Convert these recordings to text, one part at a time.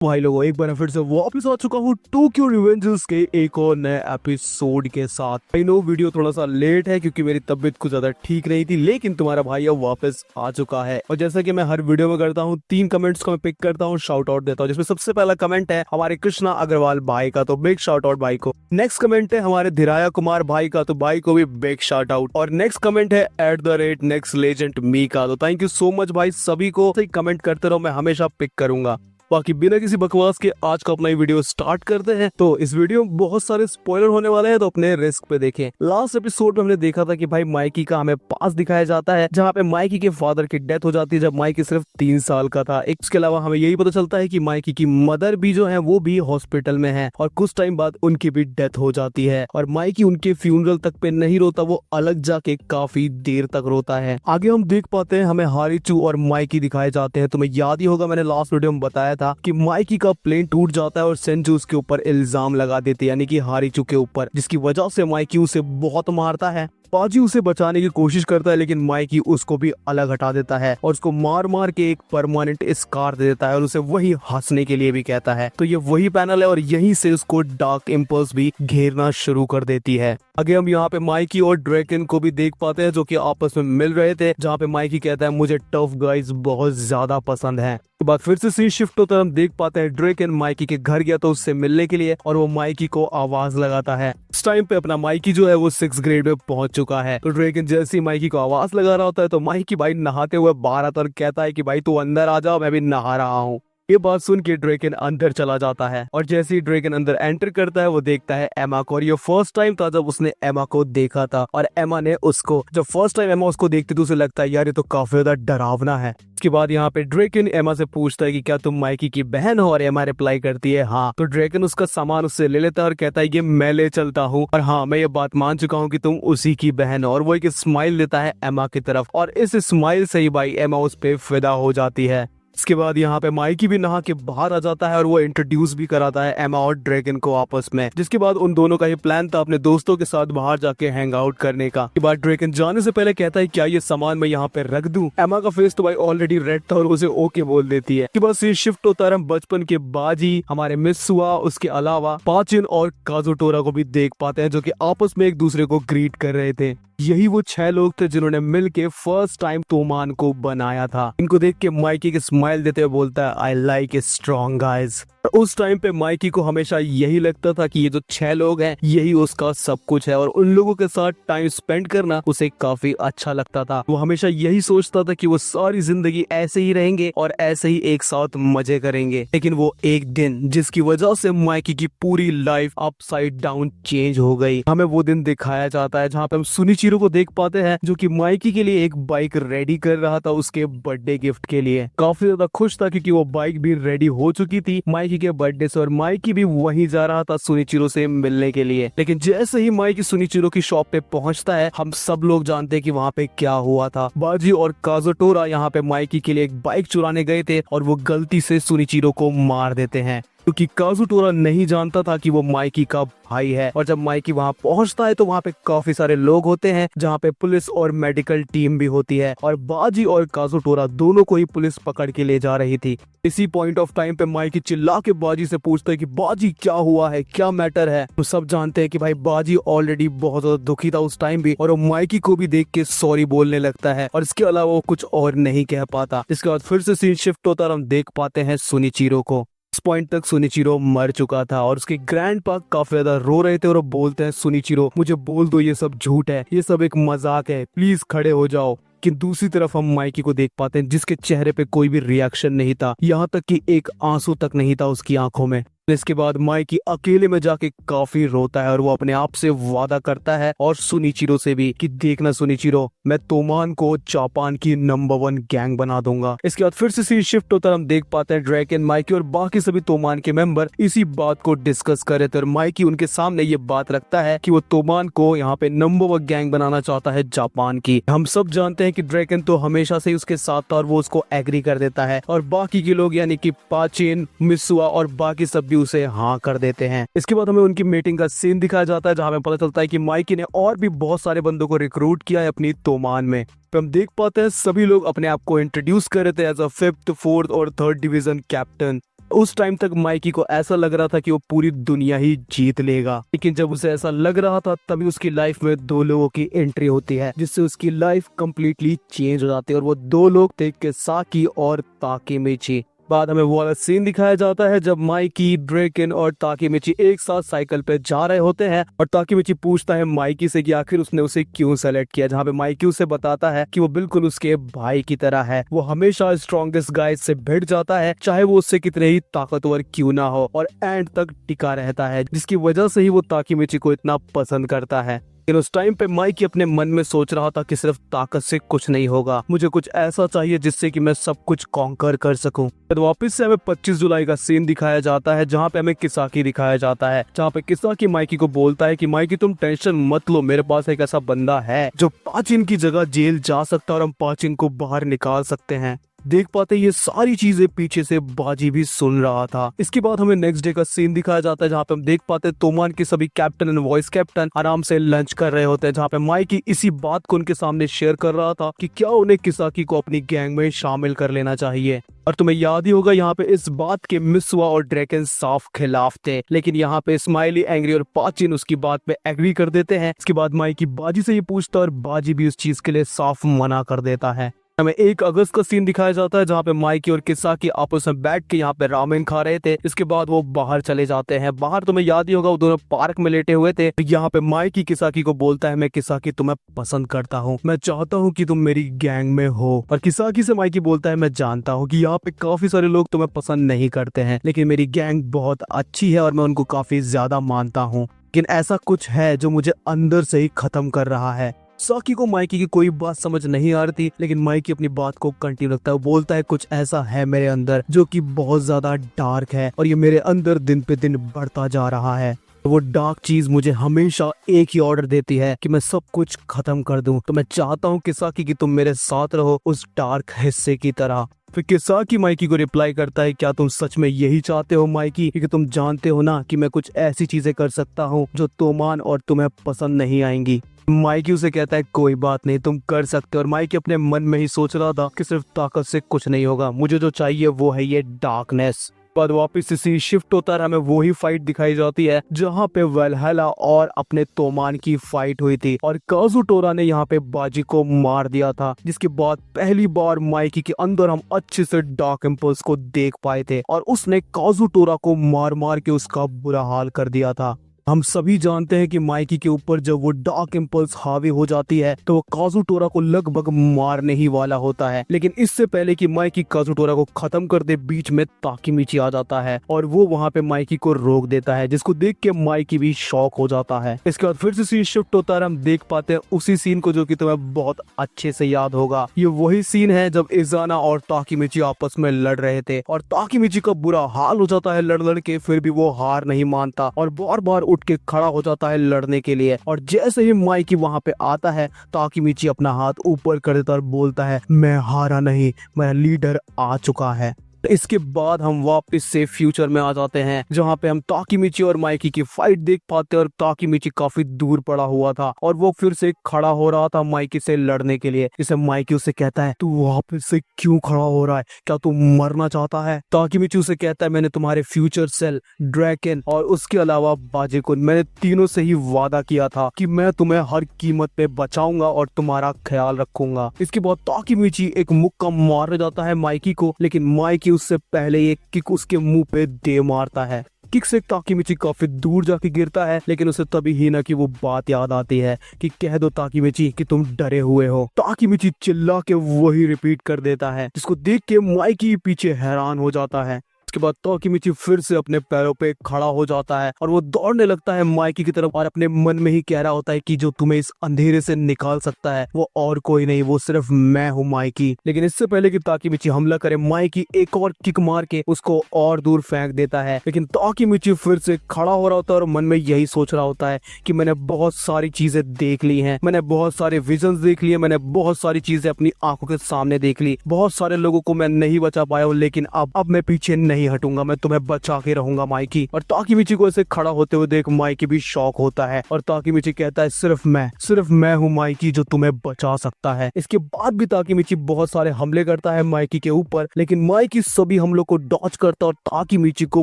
भाई लोगों, एक बार फिर से वापस आ चुका हूँ टोक्यो रिवेंजर्स के एक और नए एपिसोड के साथ। आई नो वीडियो थोड़ा सा लेट है क्योंकि मेरी तबीयत कुछ ज्यादा ठीक नहीं थी, लेकिन तुम्हारा भाई अब वापस आ चुका है। और जैसा कि मैं हर वीडियो में करता हूँ, 3 कमेंट्स को मैं पिक करता हूँ, शाउट आउट देता हूँ। जिसमें सबसे पहला कमेंट है हमारे कृष्णा अग्रवाल भाई का, तो बिग शाउट आउट भाई को। नेक्स्ट कमेंट है हमारे धीराया कुमार भाई का, तो भाई को भी बिग शाउट आउट। और नेक्स्ट कमेंट है @nextlegend me का, तो थैंक यू सो मच भाई। सभी को सही कमेंट करते रहो, मैं हमेशा पिक करूंगा। बाकी बिना किसी बकवास के आज का अपना ये वीडियो स्टार्ट करते हैं। तो इस वीडियो में बहुत सारे स्पॉइलर होने वाले हैं, तो अपने रिस्क पे देखें। लास्ट एपिसोड में हमने देखा था कि भाई माइकी का हमें पास दिखाया जाता है, जहाँ पे माइकी के फादर की डेथ हो जाती है जब माइकी सिर्फ 3 साल का था। इसके अलावा हमें यही पता चलता है कि माइकी की मदर भी जो है वो भी हॉस्पिटल में है, और कुछ टाइम बाद उनकी भी डेथ हो जाती है। और माइकी उनके फ्यूनरल तक पे नहीं रोता, वो अलग जाके काफी देर तक रोता है। आगे हम देख पाते हैं हमें हारिचू और माइकी दिखाए जाते हैं। तुम्हें याद ही होगा, मैंने लास्ट वीडियो में बताया था कि माइकी का प्लेन टूट जाता है और सेंजू उसके ऊपर इल्जाम लगा देते, यानी कि हारिचू के ऊपर, जिसकी वजह से माइकी उसे बहुत मारता है। पाजी उसे बचाने की कोशिश करता है, लेकिन माइकी उसको भी अलग हटा देता है और उसको मार मार के एक परमानेंट स्कार दे देता है, और उसे वही हंसने के लिए भी कहता है। तो ये वही पैनल है और यहीं से उसको डार्क इम्पल्स भी घेरना शुरू कर देती है। आगे हम यहाँ पे माइकी और ड्रैकन को भी देख पाते हैं, जो कि आपस में मिल रहे थे, जहाँ पे माइकी कहता है मुझे टफ गाइज बहुत ज्यादा पसंद है। तो बाद फिर से सीन शिफ्ट होता है, हम देख पाते हैं ड्रैकन माइकी के घर गया तो उससे मिलने के लिए, और वो माइकी को आवाज लगाता है। इस टाइम पे अपना माइकी जो है वो 6th ग्रेड में पहुंच चुका है। तो ड्रैकन जैसे ही माइकी को आवाज लगा रहा होता है, तो माइकी भाई नहाते हुए बाहर आता और कहता है कि भाई तू अंदर आ जा, मैं भी नहा रहा हूँ। ये बात सुन के ड्रैकन अंदर चला जाता है, और जैसे ही ड्रैकन अंदर एंटर करता है वो देखता है एमा को। और ये फर्स्ट टाइम था जब उसने एमा को देखा था, और एमा ने उसको, जब फर्स्ट टाइम एमा उसको देखती तो उसे लगता है यार ये तो काफी ज्यादा डरावना है। इसके बाद यहाँ पे ड्रैकन एमा से पूछता है कि क्या तुम माइकी की बहन हो, और एमा रिप्लाई करती है हाँ। तो ड्रैकन उसका सामान उससे ले लेता है और कहता है ये मैं ले चलता हूँ, और हाँ मैं ये बात मान चुका हूँ कि तुम उसी की बहन हो। और वो एक स्माइल देता है एमा की तरफ, और इस स्माइल से ही भाई एमा उस पे फिदा हो जाती है। इसके बाद यहाँ पे माइकी भी नहा के बाहर आ जाता है और वो इंट्रोड्यूस भी कराता है एमा और ड्रैकन को आपस में। जिसके बाद उन दोनों का ये प्लान था अपने दोस्तों के साथ बाहर जाके हैंग आउट करने का। के बाद ड्रैकन जाने से पहले कहता है क्या ये सामान मैं यहाँ पे रख दूं। एमा का फेस तो भाई ऑलरेडी रेड था और उसे ओके बोल देती है। के बाद से शिफ्ट होता है, हम बचपन के बाजी हमारे मित्सुआ, उसके अलावा पाचिन और काजुटोरा को भी देख पाते हैं, जो कि आपस में एक दूसरे को ग्रीट कर रहे थे। यही वो 6 लोग थे जिन्होंने मिलके फर्स्ट टाइम तोमान को बनाया था। इनको देख के माइकी के स्माइल देते हुए बोलता है I like a strong guys. उस टाइम पे माइकी को हमेशा यही लगता था कि ये जो 6 लोग हैं यही उसका सब कुछ है, और उन लोगों के साथ टाइम स्पेंड करना उसे काफी अच्छा लगता था। वो हमेशा यही सोचता था कि वो सारी जिंदगी ऐसे ही रहेंगे और ऐसे ही एक साथ मजे करेंगे। लेकिन वो एक दिन जिसकी वजह से माइकी की पूरी लाइफ अपसाइड डाउन चेंज हो गई, हमें वो दिन दिखाया जाता है जहाँ पे हम सुनिचिरो को देख पाते हैं, जो कि माइकी के लिए एक बाइक रेडी कर रहा था उसके बर्थडे गिफ्ट के लिए। काफी ज्यादा खुश था क्योंकि वो बाइक भी रेडी हो चुकी थी माइकी के बर्थडे से, और माइकी भी वहीं जा रहा था सुनिचिरो से मिलने के लिए। लेकिन जैसे ही माइकी सुनिचिरो की शॉप पे पहुंचता है, हम सब लोग जानते हैं कि वहाँ पे क्या हुआ था। बाजी और काजुटोरा यहाँ पे माइकी के लिए एक बाइक चुराने गए थे, और वो गलती से सुनिचिरो को मार देते हैं, क्योंकि काजुटोरा नहीं जानता था कि वो माइकी का भाई है। और जब माइकी वहाँ पहुँचता है तो वहाँ पे काफी सारे लोग होते हैं, जहाँ पे पुलिस और मेडिकल टीम भी होती है, और बाजी और काजुटोरा दोनों को ही पुलिस पकड़ के ले जा रही थी। इसी पॉइंट ऑफ टाइम पे माइकी चिल्ला के बाजी से पूछता है कि बाजी क्या हुआ है, क्या मैटर है। तो सब जानते हैं कि भाई बाजी ऑलरेडी बहुत ज्यादा दुखी था उस टाइम भी, और वो माइकी को भी देख के सॉरी बोलने लगता है, और इसके अलावा वो कुछ और नहीं कह पाता। इसके बाद फिर से सीन शिफ्ट होता है, हम देख पाते हैं सुनिचिरो को। इस पॉइंट तक सुनिचिरो मर चुका था, और उसके ग्रैंडपा काफी ज्यादा रो रहे थे, और वो बोलते हैं सुनिचिरो मुझे बोल दो ये सब झूठ है, ये सब एक मजाक है, प्लीज खड़े हो जाओ। कि दूसरी तरफ हम माइकी को देख पाते हैं जिसके चेहरे पे कोई भी रिएक्शन नहीं था, यहाँ तक कि एक आंसू तक नहीं था उसकी आंखों में। इसके बाद माइकी अकेले में जाके काफी रोता है, और वो अपने आप से वादा करता है और सुनिचिरो से भी कि देखना सुनिचिरो, मैं तोमान को जापान की नंबर 1 गैंग बना दूंगा। इसके बाद फिर से सीन शिफ्ट होता है, हम देख पाते हैं ड्रैकन, माइकी और बाकी सभी तोमान के मेंबर इसी बात को डिस्कस कर रहे थे, और माइकी उनके सामने ये बात रखता है कि वो तोमान को यहाँ पे नंबर 1 गैंग बनाना चाहता है जापान की। हम सब जानते हैं कि ड्रैकन तो हमेशा से उसके साथ था और वो उसको एग्री कर देता है, और बाकी के लोग यानी कि पाचिन, मित्सुआ और बाकी सब भी उसे हाँ कर देते हैं। इसके बाद हमें उनकी मीटिंग का सीन दिखाया जाता है, जहाँ हमें पता चलता है कि माइकी ने और भी बहुत सारे बंदों को रिक्रूट किया है अपनी तोमान में। तो हम देख पाते हैं सभी लोग अपने आप को इंट्रोड्यूस कर रहे थे एज अ 5th, 4th और 3rd डिवीजन कैप्टन। उस टाइम तक माइकी को ऐसा लग रहा था कि वो पूरी दुनिया ही जीत लेगा, लेकिन जब उसे ऐसा लग रहा था तभी उसकी लाइफ में दो लोगों की एंट्री होती है जिससे उसकी लाइफ कंप्लीटली चेंज हो जाती है। और वो दो लोग थे किसाकी और ताकेमिची। बाद हमें वो वाला सीन दिखाया जाता है जब माइकी, ड्रैकन और ताकेमिची एक साथ साइकिल पे जा रहे होते हैं और ताकेमिची पूछता है माइकी से कि आखिर उसने उसे क्यों सेलेक्ट किया, जहाँ पे माइकी उसे बताता है कि वो बिल्कुल उसके भाई की तरह है, वो हमेशा स्ट्रॉन्गेस्ट गाय से भिड़ जाता है चाहे वो उससे कितने ही ताकतवर क्यों ना हो, और एंड तक टिका रहता है, जिसकी वजह से ही वो ताकेमिची को इतना पसंद करता है। लेकिन उस टाइम पे माइकी अपने मन में सोच रहा था कि सिर्फ ताकत से कुछ नहीं होगा, मुझे कुछ ऐसा चाहिए जिससे कि मैं सब कुछ कॉन्कर कर सकूं। तो वापस से हमें 25 जुलाई का सीन दिखाया जाता है जहां पे हमें किसाकी दिखाया जाता है, जहां पे किसाकी माइकी को बोलता है कि माइकी तुम टेंशन मत लो, मेरे पास एक ऐसा बंदा है जो पाचिन की जगह जेल जा सकता है और हम पाचिन को बाहर निकाल सकते हैं। देख पाते ये सारी चीजें पीछे से बाजी भी सुन रहा था। इसके बाद हमें नेक्स्ट डे का सीन दिखाया जाता है जहाँ पे हम देख पाते हैं तोमान के सभी कैप्टन एंड वॉइस कैप्टन आराम से लंच कर रहे होते हैं, जहाँ पे माइकी इसी बात को उनके सामने शेयर कर रहा था कि क्या उन्हें किसाकी को अपनी गैंग में शामिल कर लेना चाहिए। और तुम्हें याद ही होगा यहाँ पे इस बात के मिसवा और ड्रैकन साफ खिलाफ थे, लेकिन यहाँ पे स्माइली, एंग्री और पाचिन उसकी बात पे एग्री कर देते हैं। इसके बाद माइकी बाजी से ये पूछता है और बाजी भी उस चीज के लिए साफ मना कर देता है। हमें 1 अगस्त का सीन दिखाया जाता है जहाँ पे माइकी और किसाकी आपस में बैठ के यहाँ पे रामेन खा रहे थे। इसके बाद वो बाहर चले जाते हैं। बाहर तुम्हें याद ही होगा वो दोनों पार्क में लेटे हुए थे। यहाँ पे माइकी किसाकी को बोलता है, मैं किसाकी तुम्हें पसंद करता हूँ, मैं चाहता हूँ कि तुम मेरी गैंग में हो। और किसाकी से माइकी बोलता है, मैं जानता हूँ कि यहाँ पे काफी सारे लोग तुम्हें पसंद नहीं करते हैं, लेकिन मेरी गैंग बहुत अच्छी है और मैं उनको काफी ज्यादा मानता हूँ, लेकिन ऐसा कुछ है जो मुझे अंदर से ही खत्म कर रहा है। साकी को माइकी की कोई बात समझ नहीं आ रही थी, लेकिन माइकी अपनी बात को कंटिन्यू रखता है। वो बोलता है कुछ ऐसा है मेरे अंदर जो कि बहुत ज्यादा डार्क है और ये मेरे अंदर दिन पे दिन बढ़ता जा रहा है। वो डार्क चीज मुझे हमेशा एक ही ऑर्डर देती है कि मैं सब कुछ खत्म कर दूं। तो मैं चाहता हूँ किसाकी कि तुम मेरे साथ रहो उस डार्क हिस्से की तरह। फिर किसाकी माइकी को रिप्लाई करता है, क्या तुम सच में यही चाहते हो माइकी, क्योंकि तुम जानते हो ना कि मैं कुछ ऐसी चीजें कर सकता हूँ जो तोमान और तुम्हें पसंद नहीं आएंगी। माइकी उसे कहता है कोई बात नहीं, तुम कर सकते हो। और माइकी अपने मन में ही सोच रहा था कि सिर्फ ताकत से कुछ नहीं होगा, मुझे जो चाहिए वो है ये डार्कनेस। बाद वापस इसी शिफ्ट होता है, हमें वो ही फाइट दिखाई जाती है जहाँ पे वैल्हैला और अपने तोमान की फाइट हुई थी और काजुटोरा ने यहाँ पे बाजी को मार दिया था, जिसके बाद पहली बार माइकी के अंदर हम अच्छे से डार्क इम्पल्स को देख पाए थे और उसने काजुटोरा को मार मार के उसका बुरा हाल कर दिया था। हम सभी जानते हैं कि माइकी के ऊपर जब वो डार्क इम्पल्स हावी हो जाती है तो वो काजुटोरा को लगभग मारने ही वाला होता है, लेकिन इससे पहले कि माइकी काजुटोरा को खत्म कर दे बीच में ताकेमिची आ जाता है और वो वहाँ पे माइकी को रोक देता है, जिसको देख के माइकी भी शॉक हो जाता है। इसके बाद फिर से सीन शिफ्ट होता है, हम देख पाते हैं उसी सीन को जो कि तुम्हें बहुत अच्छे से याद होगा। ये वही सीन है जब इजाना और ताकेमिची आपस में लड़ रहे थे और ताकेमिची का बुरा हाल हो जाता है लड़ लड़ के, फिर भी वो हार नहीं मानता और बार बार उठ के खड़ा हो जाता है लड़ने के लिए। और जैसे ही माइकी वहां पे आता है ताकेमिची अपना हाथ ऊपर कर देता और बोलता है, मैं हारा नहीं, मेरा लीडर आ चुका है। इसके बाद हम वापस से फ्यूचर में आ जाते हैं जहाँ पे हम ताकेमिची और माइकी की फाइट देख पाते हैं और ताकेमिची काफी दूर पड़ा हुआ था और वो फिर से खड़ा हो रहा था माइकी से लड़ने के लिए। जिसे माइकी उसे कहता है, तू वापस से क्यों खड़ा हो रहा है, क्या तू मरना चाहता है? ताकेमिची उसे कहता है, मैंने तुम्हारे फ्यूचर सेल, ड्रैकन और उसके अलावा बाजेकुन, मैंने तीनों से ही वादा किया था कि मैं तुम्हें हर कीमत पे बचाऊंगा और तुम्हारा ख्याल रखूंगा। इसके बाद ताकेमिची एक मुक्का मारने जाता है माइकी को, लेकिन माइकी उससे पहले एक किक उसके मुंह पे दे मारता है। किक से ताकेमिची काफी दूर जाके गिरता है, लेकिन उसे तभी ही ना कि वो बात याद आती है कि कह दो ताकेमिची कि तुम डरे हुए हो। ताकेमिची चिल्ला के वही रिपीट कर देता है, जिसको देख के माइकी पीछे हैरान हो जाता है। उसके बाद ताकेमिची फिर से अपने पैरों पे खड़ा हो जाता है और वो दौड़ने लगता है माइकी की तरफ और अपने मन में ही कह रहा होता है कि जो तुम्हें इस अंधेरे से निकाल सकता है वो और कोई नहीं, वो सिर्फ मैं हूँ माइकी। लेकिन इससे पहले कि ताकेमिची हमला करे, माइकी एक और किक मार के उसको और दूर फेंक देता है। लेकिन ताकेमिची फिर से खड़ा हो रहा होता है और मन में यही सोच रहा होता है कि मैंने बहुत सारी चीजें देख ली हैं, मैंने बहुत सारे विजन्स देख लिए, मैंने बहुत सारी चीजें अपनी आंखों के सामने देख ली, बहुत सारे लोगों को मैं नहीं बचा पाया हूँ, लेकिन अब मैं पीछे नहीं नहीं हटूंगा, मैं तुम्हें बचा के रहूंगा माइकी। और ताकीमिची को ऐसे खड़ा होते हुए देख माइकी भी शॉक होता है और ताकीमिची कहता है सिर्फ मैं हूँ माइकी जो तुम्हें बचा सकता है। इसके बाद भी ताकीमिची बहुत सारे हमले करता है माइकी के ऊपर, लेकिन माइकी सभी हमलों को डॉच करता है और ताकीमिची को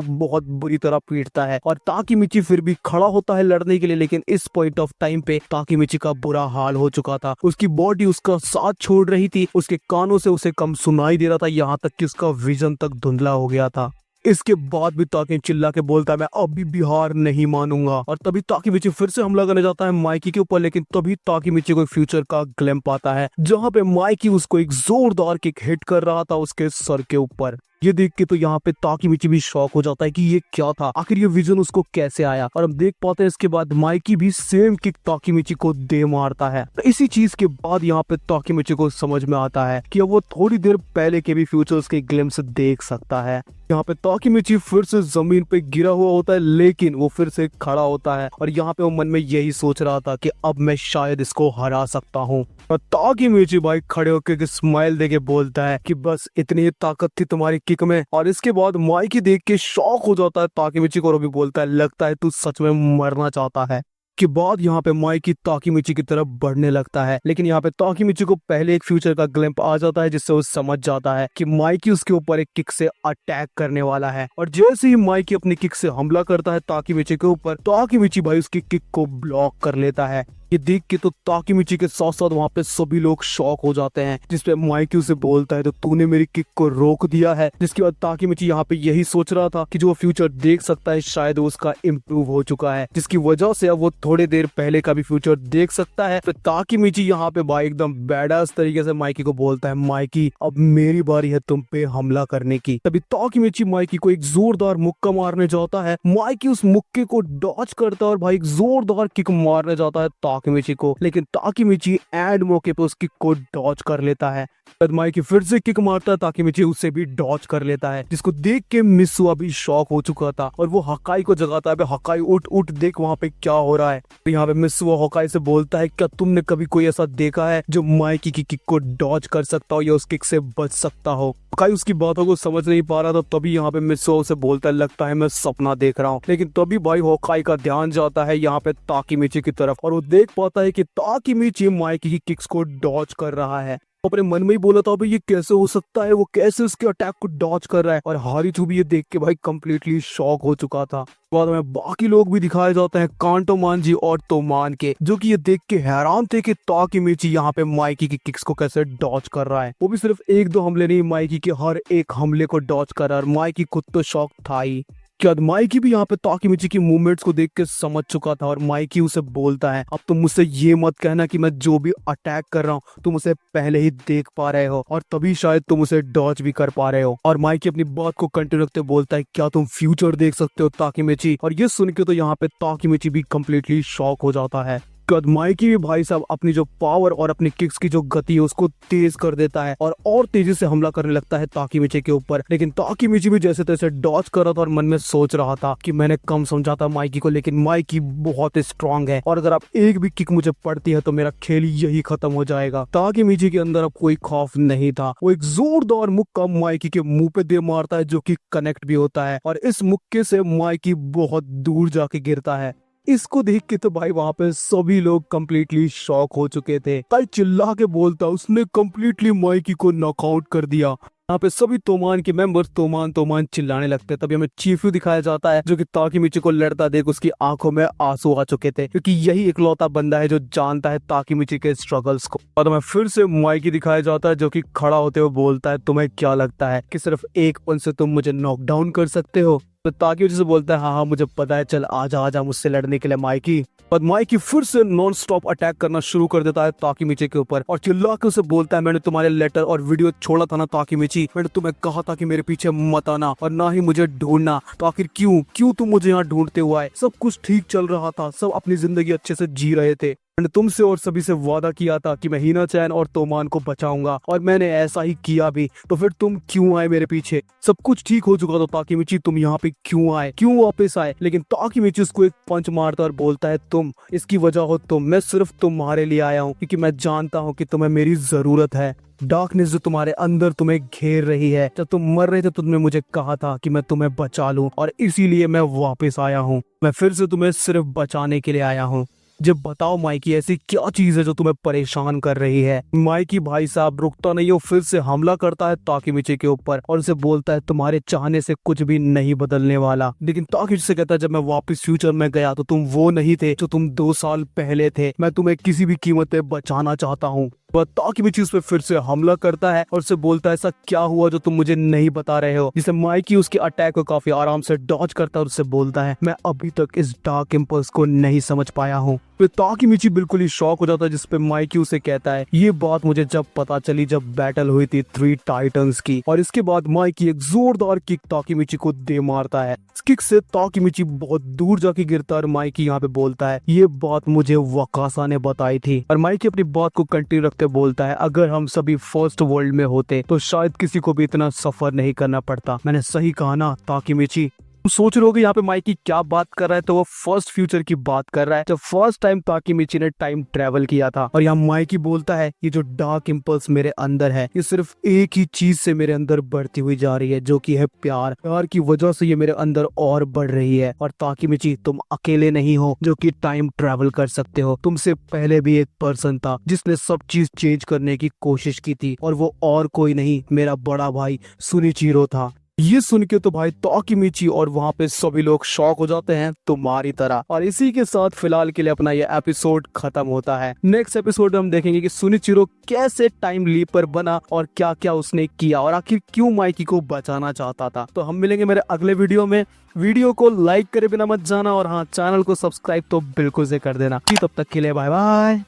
बहुत बुरी तरह पीटता है। और ताकीमिची फिर भी खड़ा होता है लड़ने के लिए, लेकिन इस पॉइंट ऑफ टाइम पे ताकीमिची का बुरा हाल हो चुका था। उसकी बॉडी उसका साथ छोड़ रही थी, उसके कानों से उसे कम सुनाई दे रहा था, यहाँ तक कि उसका विजन तक धुंधला हो गया था। इसके बाद भी ताकी चिल्ला के बोलता है मैं अभी भी हार नहीं मानूंगा। और तभी ताकीमिची फिर से हमला करने जाता है माइकी के ऊपर, लेकिन तभी ताकीमिची को फ्यूचर का ग्लिम्प आता है जहां पे माइकी उसको एक जोरदार किक हिट कर रहा था उसके सर के ऊपर। ये देख के तो यहाँ पे ताकीमिची भी शॉक हो जाता है कि ये क्या था, आखिर ये विजन उसको कैसे आया। और हम देख पाते हैं इसके बाद माइकी भी सेम किक ताकीमिची को दे मारता है। तो इसी चीज के बाद यहाँ पे ताकीमिची को समझ में आता है कि अब वो थोड़ी देर पहले के भी फ्यूचर्स के ग्लिम्स देख सकता है। यहाँ पे ताकीमिची फिर से जमीन पे गिरा हुआ होता है, लेकिन वो फिर से खड़ा होता है और यहाँ पे वो मन में यही सोच रहा था कि अब मैं शायद इसको हरा सकता हूँ। और ताकीमिची भाई खड़े होकर स्माइल देके बोलता है कि बस इतनी ताकत थी तुम्हारी किक में। और इसके बाद माइकी देख के शॉक हो जाता है ताकीमिची को और भी बोलता है लगता है तू सच में मरना चाहता है। के बाद यहाँ पे माइकी ताकीमिची की तरफ बढ़ने लगता है, लेकिन यहाँ पे ताकीमिची को पहले एक फ्यूचर का ग्लिम्प आ जाता है जिससे वो समझ जाता है कि माइकी उसके ऊपर एक किक से अटैक करने वाला है। और जैसे ही माइकी अपनी किक से हमला करता है ताकीमिची के ऊपर, ताकीमिची भाई उसकी किक को ब्लॉक कर लेता है। ये देख के तो ताकीमिची के साथ साथ वहाँ पे सभी लोग शॉक हो जाते हैं, जिसपे माइकी उसे बोलता है तो तूने मेरी किक को रोक दिया है। जिसके बाद ताकीमिची यहाँ पे यही सोच रहा था कि जो फ्यूचर देख सकता है शायद उसका इम्प्रूव हो चुका है, जिसकी वजह से अब वो थोड़ी देर पहले का भी फ्यूचर देख सकता है। तो ताकीमिची यहाँ पे भाई एकदम बैडास तरीके से माइकी को बोलता है माइकी अब मेरी बारी है तुम पे हमला करने की। तभी ताकीमिची माइकी को एक जोरदार मुक्का मारने जाता है, माइकी उस मुक्के को डॉच करता है और भाई एक जोरदार किक मारने जाता है ताकीमिची को, लेकिन ताकीमिची एंड मौके पे उस किक को डॉच कर लेता है। माइकी फिर से किक मारता है, ताकीमिची उससे भी डॉच कर लेता है, जिसको देख के मित्सुआ भी शॉक हो चुका था और वो हकाई को जगाता है हकाई उठ उठ देख वहाँ पे क्या हो रहा है। तो यहाँ पे मित्सुआ हकाई से बोलता है क्या तुमने कभी कोई ऐसा देखा है जो माइकी की किक को डॉच कर सकता हो या उस किक से बच सकता हो। हकाई उसकी बातों को समझ नहीं पा रहा था, तभी यहाँ पे मित्सुआ उसे बोलता है लगता है मैं सपना देख रहा हूँ। लेकिन तभी भाई हकाई का ध्यान जाता है यहाँ पे ताकीमिची की तरफ और वो देख पाता है कि ताकीमिची माइकी की किक्स को डॉच कर रहा है। अपने मन में ही बोला था भाई ये कैसे हो सकता है, वो कैसे उसके अटैक को डॉच कर रहा है। और हारीचू भी ये देख के भाई कंप्लीटली शॉक हो चुका था। बाद में बाकी लोग भी दिखाए जाते हैं कांटोमान जी और तोमान के, जो कि ये देख के हैरान थे कि ताकीमिची यहाँ पे माइकी की किक्स को कैसे डॉच कर रहा है। वो भी सिर्फ एक दो हमले नहीं, माइकी के हर एक हमले को डॉच कर रहा है और माइकी खुद तो शॉक था ही। क्या माइकी भी यहाँ पे ताकीमिची की मूवमेंट्स को देख के समझ चुका था और माइकी उसे बोलता है अब तुम मुझसे ये मत कहना कि मैं जो भी अटैक कर रहा हूँ तुम उसे पहले ही देख पा रहे हो और तभी शायद तुम उसे डॉच भी कर पा रहे हो। और माइकी अपनी बात को कंटिन्यू रखते बोलता है क्या तुम फ्यूचर देख सकते हो ताकीमिची। और ये सुन के तो यहाँ पे ताकीमिची भी कम्प्लीटली शॉक हो जाता है। माइकी भी भाई साहब अपनी जो पावर और अपनी किक्स की जो गति है उसको तेज कर देता है और तेजी से हमला करने लगता है ताकीमिची के ऊपर। लेकिन ताकीमिची भी जैसे तैसे डॉच कर रहा था और मन में सोच रहा था कि मैंने कम समझा था माइकी को, लेकिन माइकी बहुत स्ट्रांग है और अगर अब एक भी किक मुझे पड़ती है तो मेरा खेल यही खत्म हो जाएगा। ताकीमिची के अंदर अब कोई खौफ नहीं था। वो एक जोरदार मुक्का माइकी के मुंह पे दे मारता है जो कि कनेक्ट भी होता है और इस मुक्के से माइकी बहुत दूर जाके गिरता है। इसको देख के तो भाई वहां पे सभी लोग कंप्लीटली शॉक हो चुके थे। ताई चिल्ला के बोलता उसने कंप्लीटली माइकी को नॉकआउट कर दिया। यहाँ पे सभी तोमान के मेंबर्स तोमान तोमान चिल्लाने लगते हैं। तभी हमें चीफू दिखाया जाता है जो कि ताकीमिची को लड़ता देख उसकी आंखों में आंसू आ चुके थे, क्योंकि यही इकलौता बंदा है जो जानता है ताकीमिची के स्ट्रगल्स को। और हमें फिर से माइकी दिखाया जाता है जो कि खड़ा होते हुए बोलता है तुम्हें क्या लगता है कि सिर्फ एक पंच से तुम मुझे नॉकडाउन कर सकते हो। तो ताकीमिची से बोलता है हाँ मुझे पता है, चल आजा मुझसे लड़ने के लिए माइकी। और माइकी फिर से नॉन स्टॉप अटैक करना शुरू कर देता है ताकीमिची के ऊपर और चिल्ला के उसे बोलता है मैंने तुम्हारे लेटर और वीडियो छोड़ा था ना ताकीमिची, मैंने तुम्हें कहा था कि मेरे पीछे मत आना और ना ही मुझे ढूंढना, तो आखिर क्यों तुम मुझे यहाँ ढूंढते हुए आए। सब कुछ ठीक चल रहा था, सब अपनी जिंदगी अच्छे से जी रहे थे। मैंने तुमसे और सभी से वादा किया था कि मैं हीना चैन और तोमान को बचाऊंगा, और मैंने ऐसा ही किया भी। तो फिर तुम क्यों आए मेरे पीछे? सब कुछ ठीक हो चुका तो ताकीमिची तुम यहाँ पे क्यों आए, क्यों वापस आए? लेकिन ताकीमिची उसको एक पंच मारता और बोलता है तुम इसकी वजह हो तुम, मैं सिर्फ तुम्हारे लिए आया हूँ क्योंकि मैं जानता हूँ कि तुम्हें मेरी जरूरत है। डार्कनेस जो तुम्हारे अंदर तुम्हें घेर रही है, जब तुम मर रहे थे तो तुमने मुझे कहा था कि मैं तुम्हें बचा लूं, और इसीलिए मैं वापस आया हूँ। मैं फिर से तुम्हें सिर्फ बचाने के लिए आया हूँ। जब बताओ माइकी, ऐसी क्या चीज है जो तुम्हें परेशान कर रही है? माइकी भाई साहब रुकता नहीं, वो फिर से हमला करता है ताकीमिची के ऊपर और उसे बोलता है तुम्हारे चाहने से कुछ भी नहीं बदलने वाला। लेकिन ताकीमिची से कहता है जब मैं वापस फ्यूचर में गया तो तुम वो नहीं थे जो तुम 2 साल पहले थे। मैं तुम्हें किसी भी कीमत पे बचाना चाहता हूँ। ताकीमिची उस पर फिर से हमला करता है और उसे बोलता है ऐसा क्या हुआ जो तुम मुझे नहीं बता रहे हो? जिसे माइकी उसके अटैक को काफी आराम से डॉज करता है और उससे बोलता है मैं अभी तक इस डार्क इम्पल्स को नहीं समझ पाया हूँ। फिर ताकीमिची बिल्कुल ही शॉक हो जाता है, जिसपे माइकी उसे कहता है ये बात मुझे जब पता चली जब बैटल हुई थी 3 टाइटंस की। और इसके बाद माइकी एक जोरदार किक ताकीमिची को दे मारता है। इस किक से ताकीमिची बहुत दूर जाके गिरता है और माइकी यहाँ पे बोलता है ये बात मुझे वकासा ने बताई थी। और माइकी अपनी बात को कंटिन्यू रखते बोलता है अगर हम सभी फर्स्ट वर्ल्ड में होते तो शायद किसी को भी इतना सफर नहीं करना पड़ता। मैंने सही कहा ना ताकीमिची? तुम सोच रहे होगे यहाँ पे माइकी क्या बात कर रहा है, तो वो फर्स्ट फ्यूचर की बात कर रहा है जब फर्स्ट टाइम ताकीमिची ने टाइम ट्रेवल किया था। और यहाँ माइकी बोलता है ये जो डार्क इम्पल्स मेरे अंदर है ये सिर्फ एक ही चीज से मेरे अंदर बढ़ती हुई जा रही है, जो कि है प्यार। प्यार की वजह से ये मेरे अंदर और बढ़ रही है। और ताकीमिची तुम अकेले नहीं हो जो कि टाइम ट्रेवल कर सकते हो। तुमसे पहले भी एक पर्सन था जिसने सब चीज चेंज करने की कोशिश की थी, और वो और कोई नहीं मेरा बड़ा भाई सुनिचिरो था। ये सुन के तो भाई ताकीमिची और वहाँ पे सभी लोग शॉक हो जाते हैं तुम्हारी तरह। और इसी के साथ फिलहाल के लिए अपना ये एपिसोड खत्म होता है। नेक्स्ट एपिसोड में हम देखेंगे कि सुनिचिरो कैसे टाइम लीपर बना और क्या क्या उसने किया और आखिर क्यों माइकी को बचाना चाहता था। तो हम मिलेंगे मेरे अगले वीडियो में। वीडियो को लाइक करे बिना मत जाना, और हाँ चैनल को सब्सक्राइब तो बिल्कुल से कर देना। तब तक के लिए बाय बाय।